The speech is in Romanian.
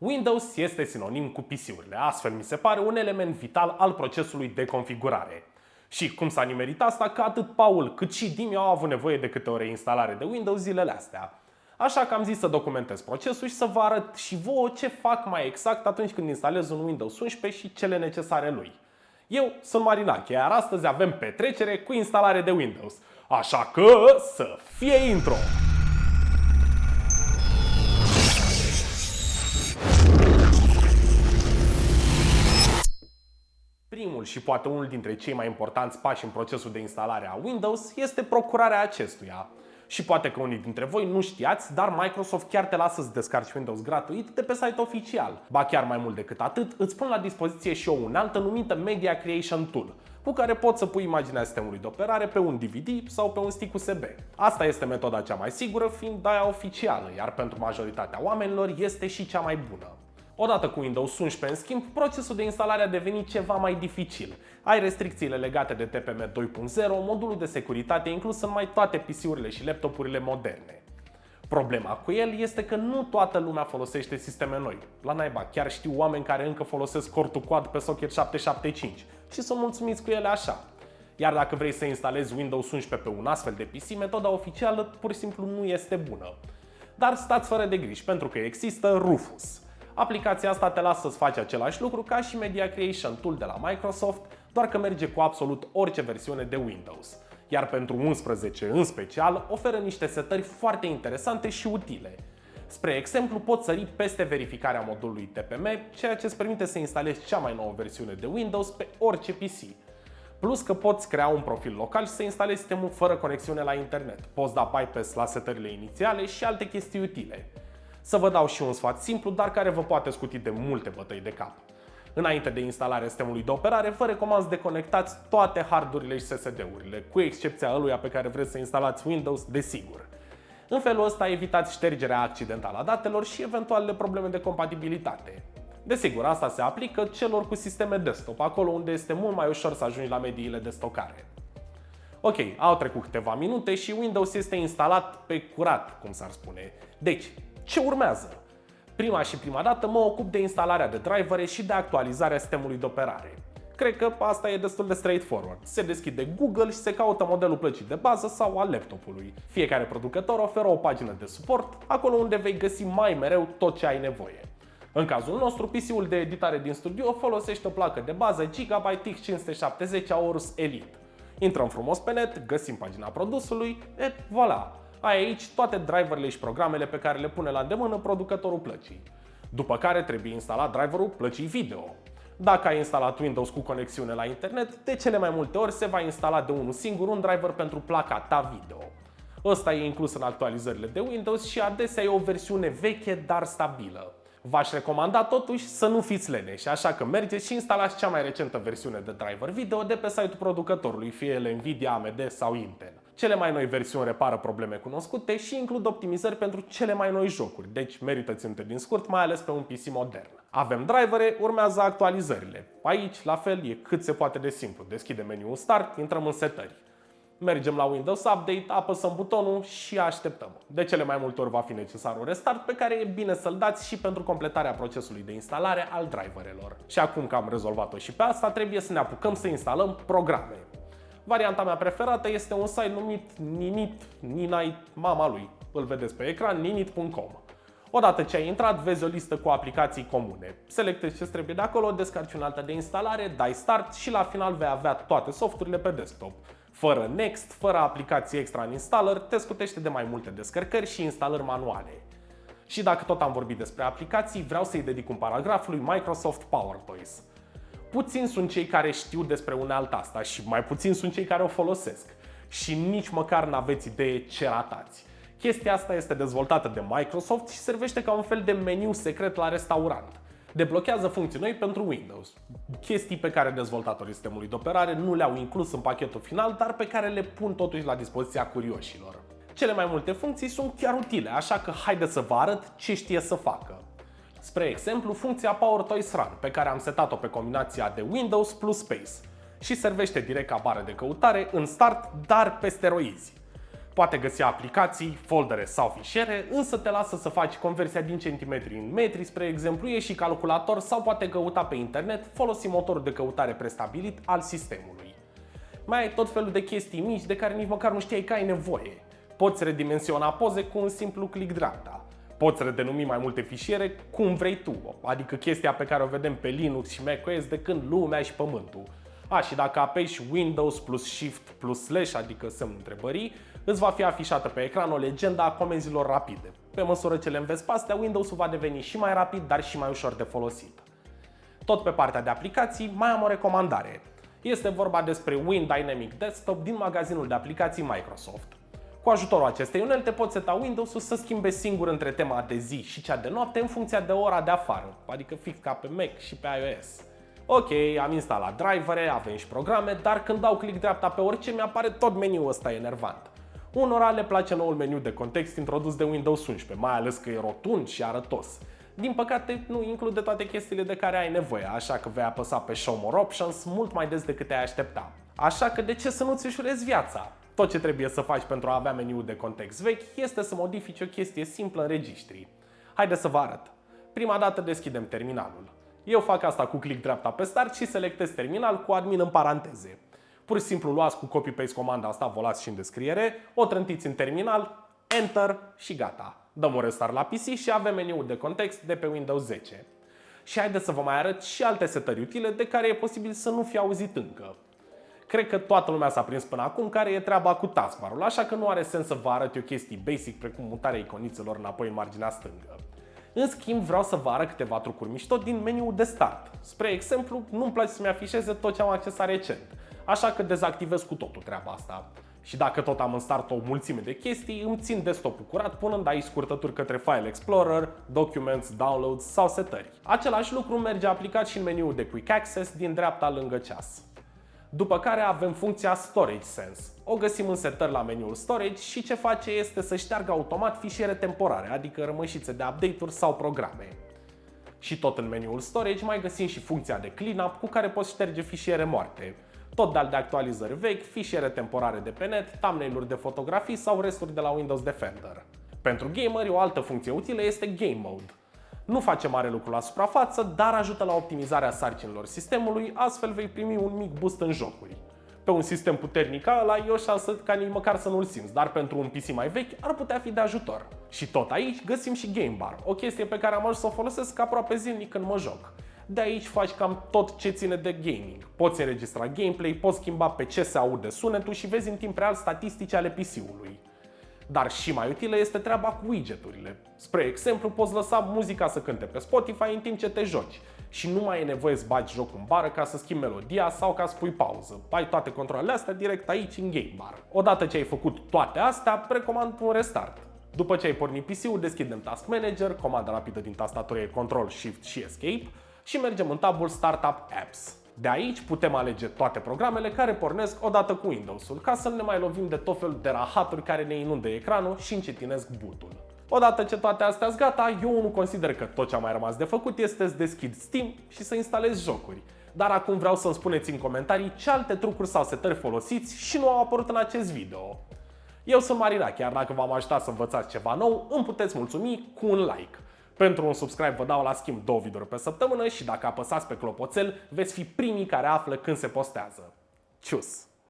Windows este sinonim cu PC-urile, astfel mi se pare un element vital al procesului de configurare. Și cum s-a nimerit asta că atât Paul cât și Dimi au avut nevoie de câte o reinstalare de Windows zilele astea. Așa că am zis să documentez procesul și să vă arăt și vouă ce fac mai exact atunci când instalez un Windows 11 și cele necesare lui. Eu sunt Marinache, iar astăzi avem petrecere cu instalare de Windows. Așa că să fie intro! Primul și poate unul dintre cei mai importanți pași în procesul de instalare a Windows este procurarea acestuia. Și poate că unii dintre voi nu știați, dar Microsoft chiar te lasă să descarci Windows gratuit de pe site oficial. Ba chiar mai mult decât atât, îți pun la dispoziție și o unealtă numită Media Creation Tool, cu care poți să pui imaginea sistemului de operare pe un DVD sau pe un stick USB. Asta este metoda cea mai sigură, fiind aia oficială, iar pentru majoritatea oamenilor este și cea mai bună. Odată cu Windows 11, în schimb, procesul de instalare a devenit ceva mai dificil. Ai restricțiile legate de TPM 2.0, modulul de securitate inclus în mai toate PC-urile și laptopurile moderne. Problema cu el este că nu toată lumea folosește sisteme noi. La naiba, chiar știu oameni care încă folosesc cortul quad pe socket 775 și sunt mulțumiți cu ele așa. Iar dacă vrei să instalezi Windows 11 pe un astfel de PC, metoda oficială pur și simplu nu este bună. Dar stați fără de griji, pentru că există Rufus. Aplicația asta te lasă să faci același lucru ca și Media Creation Tool de la Microsoft, doar că merge cu absolut orice versiune de Windows. Iar pentru 11 în special, oferă niște setări foarte interesante și utile. Spre exemplu, poți sări peste verificarea modulului TPM, ceea ce îți permite să instalezi cea mai nouă versiune de Windows pe orice PC. Plus că poți crea un profil local și să instalezi sistemul fără conexiune la internet. Poți da bypass la setările inițiale și alte chestii utile. Să vă dau și un sfat simplu, dar care vă poate scuti de multe bătăi de cap. Înainte de instalarea sistemului de operare, vă recomand să deconectați toate hardurile și SSD-urile, cu excepția ăluia pe care vreți să instalați Windows, desigur. În felul ăsta evitați ștergerea accidentală a datelor și eventualele probleme de compatibilitate. Desigur, asta se aplică celor cu sisteme desktop, acolo unde este mult mai ușor să ajungi la mediile de stocare. Ok, au trecut câteva minute și Windows este instalat pe curat, cum s-ar spune. Deci, ce urmează? Prima dată mă ocup de instalarea de drivere și de actualizarea sistemului de operare. Cred că asta e destul de straightforward. Se deschide Google și se caută modelul plăcii de bază sau al laptopului. Fiecare producător oferă o pagină de suport, acolo unde vei găsi mai mereu tot ce ai nevoie. În cazul nostru, PC-ul de editare din studio folosește o placă de bază Gigabyte X570 Aorus Elite. Intrăm frumos pe net, găsim pagina produsului, et voilà! Ai aici toate driverele și programele pe care le pune la îndemână producătorul plăcii. După care trebuie instalat driverul plăcii video. Dacă ai instalat Windows cu conexiune la internet, de cele mai multe ori se va instala de unul singur un driver pentru placa ta video. Ăsta e inclus în actualizările de Windows și adesea e o versiune veche, dar stabilă. V-aș recomanda totuși să nu fiți leneși, așa că mergeți și instalați cea mai recentă versiune de driver video de pe site-ul producătorului, fie ele Nvidia, AMD sau Intel. Cele mai noi versiuni repară probleme cunoscute și includ optimizări pentru cele mai noi jocuri, deci merită ținute din scurt, mai ales pe un PC modern. Avem drivere, urmează actualizările. Aici, la fel, e cât se poate de simplu. Deschidem meniul Start, intrăm în setări. Mergem la Windows Update, apăsăm butonul și așteptăm. De cele mai multe ori va fi necesar un restart pe care e bine să-l dați și pentru completarea procesului de instalare al driverelor. Și acum că am rezolvat-o și pe asta, trebuie să ne apucăm să instalăm programe. Varianta mea preferată este un site numit Ninite, mama lui, îl vedeți pe ecran, ninite.com. Odată ce ai intrat, vezi o listă cu aplicații comune. Selectezi ce trebuie de acolo, descarci unealtă de instalare, dai Start și la final vei avea toate softurile pe desktop. Fără Next, fără aplicații extra în installer, te scutește de mai multe descărcări și instalări manuale. Și dacă tot am vorbit despre aplicații, vreau să-i dedic un paragraf lui Microsoft PowerToys. Puțini sunt cei care știu despre unealta asta și mai puțini sunt cei care o folosesc. Și nici măcar n-aveți idee ce ratați. Chestia asta este dezvoltată de Microsoft și servește ca un fel de meniu secret la restaurant. Deblochează funcții noi pentru Windows. Chestii pe care dezvoltatorii sistemului de operare nu le-au inclus în pachetul final, dar pe care le pun totuși la dispoziția curioșilor. Cele mai multe funcții sunt chiar utile, așa că haideți să vă arăt ce știe să facă. Spre exemplu, funcția PowerToys Run, pe care am setat-o pe combinația de Windows plus Space și servește direct ca bară de căutare în Start, dar pe steroizi. Poate găsi aplicații, foldere sau fișiere, însă te lasă să faci conversia din centimetri în metri, spre exemplu, e și calculator sau poate căuta pe internet folosind motorul de căutare prestabilit al sistemului. Mai ai tot felul de chestii mici de care nici măcar nu știai că ai nevoie. Poți redimensiona poze cu un simplu click dreapta. Poți redenumi mai multe fișiere cum vrei tu, adică chestia pe care o vedem pe Linux și macOS de când lumea și pământul. Și dacă apeși Windows plus Shift plus Slash, adică semnul întrebării, îți va fi afișată pe ecran o legendă a comenzilor rapide. Pe măsură ce le înveți pe astea, Windows-ul va deveni și mai rapid, dar și mai ușor de folosit. Tot pe partea de aplicații, mai am o recomandare. Este vorba despre WinDynamic Desktop din magazinul de aplicații Microsoft. Cu ajutorul acestei unelte poți seta Windows-ul să schimbe singur între tema de zi și cea de noapte în funcție de ora de afară, adică fix ca pe Mac și pe iOS. Ok, am instalat drivere, avem și programe, dar când dau click dreapta pe orice mi-apare tot meniul ăsta enervant. Unora le place noul meniu de context introdus de Windows 11, mai ales că e rotund și arătos. Din păcate, nu include toate chestiile de care ai nevoie, așa că vei apăsa pe Show More Options mult mai des decât te-ai aștepta. Așa că de ce să nu-ți ușurezi viața? Tot ce trebuie să faci pentru a avea meniul de context vechi este să modifici o chestie simplă în registri. Haideți să vă arăt. Prima dată deschidem terminalul. Eu fac asta cu click dreapta pe start și selectez terminal cu admin în paranteze. Pur și simplu luați cu copy-paste comanda asta, vă las și în descriere, o trântiți în terminal, Enter și gata. Dăm un restart la PC și avem meniul de context de pe Windows 10. Și haideți să vă mai arăt și alte setări utile de care e posibil să nu fi auzit încă. Cred că toată lumea s-a prins până acum care e treaba cu taskbar-ul, așa că nu are sens să vă arăt eu chestii basic precum mutarea iconițelor înapoi în marginea stângă. În schimb, vreau să vă arăt câteva trucuri mișto din meniul de start. Spre exemplu, nu-mi place să-mi afișeze tot ce am accesat recent, așa că dezactivez cu totul treaba asta. Și dacă tot am în start o mulțime de chestii, îmi țin desktop-ul curat punând aici scurtături către File Explorer, Documents, Downloads sau setări. Același lucru merge aplicat și în meniul de Quick Access din dreapta lângă ceas. După care avem funcția Storage Sense. O găsim în setări la meniul Storage și ce face este să șteargă automat fișiere temporare, adică rămășițe de update-uri sau programe. Și tot în meniul Storage mai găsim și funcția de Cleanup cu care poți șterge fișiere moarte. Tot de actualizări vechi, fișiere temporare de pe net, thumbnail-uri de fotografii sau resturi de la Windows Defender. Pentru gameri, o altă funcție utilă este Game Mode. Nu face mare lucru la suprafață, dar ajută la optimizarea sarcinilor sistemului, astfel vei primi un mic boost în jocuri. Pe un sistem puternic ca ăla e o șansă ca nici măcar să nu-l simți, dar pentru un PC mai vechi ar putea fi de ajutor. Și tot aici găsim și Game Bar, o chestie pe care am ajuns să o folosesc aproape zilnic când mă joc. De aici faci cam tot ce ține de gaming. Poți înregistra gameplay, poți schimba pe ce se aude sunetul și vezi în timp real statistici ale PC-ului. Dar și mai utilă este treaba cu widgeturile. Spre exemplu, poți lăsa muzica să cânte pe Spotify în timp ce te joci și nu mai e nevoie să bagi jocul în bară ca să schimbi melodia sau ca să pui pauză. Ai toate controlele astea direct aici în Game Bar. Odată ce ai făcut toate astea, recomand un restart. După ce ai pornit PC-ul, deschidem Task Manager, comanda rapidă din tastatură e Control, Shift și Escape și mergem în tabul Startup Apps. De aici putem alege toate programele care pornesc odată cu Windows-ul, ca să nu ne mai lovim de tot felul de rahaturi care ne inundă ecranul și încetinesc bootul. Odată ce toate astea-s gata, eu nu consider că tot ce a mai rămas de făcut este să deschid Steam și să instalez jocuri. Dar acum vreau să-mi spuneți în comentarii ce alte trucuri sau setări folosiți și nu au apărut în acest video. Eu sunt Marina, chiar dacă v-am ajutat să învățați ceva nou, îmi puteți mulțumi cu un like. Pentru un subscribe vă dau la schimb 2 videouri pe săptămână și dacă apăsați pe clopoțel veți fi primii care află când se postează. Cius!